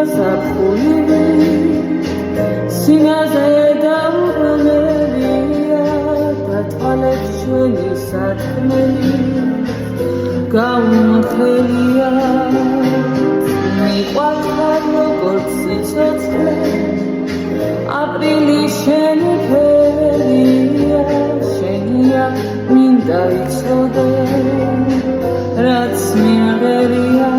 გაზაფხული სინაზე დაუბრუნებია დათვალებს ჩვენი სათქმელი გაუმხელია მიყვარხარ როგორც სიცოცხლე აპრილი შენი ფერია შენია მინდა იცოდე რაც მიაღერია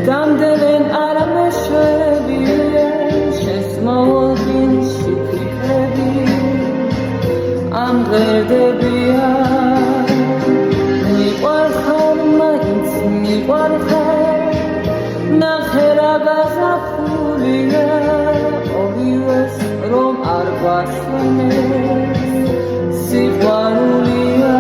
Gandelen arameşebi şesmolgin şifrebi amgerdebia miqarxar mains miqarxar naxera gazafxulია ორივეს რომ არ გვასვენებს სიყვარულია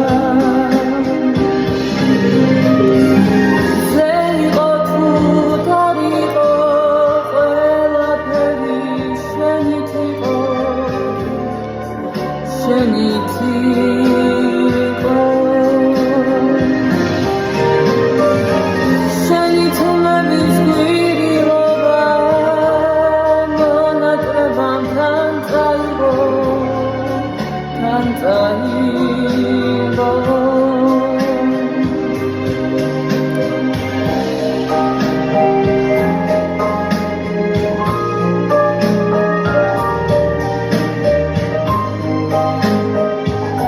Thank you.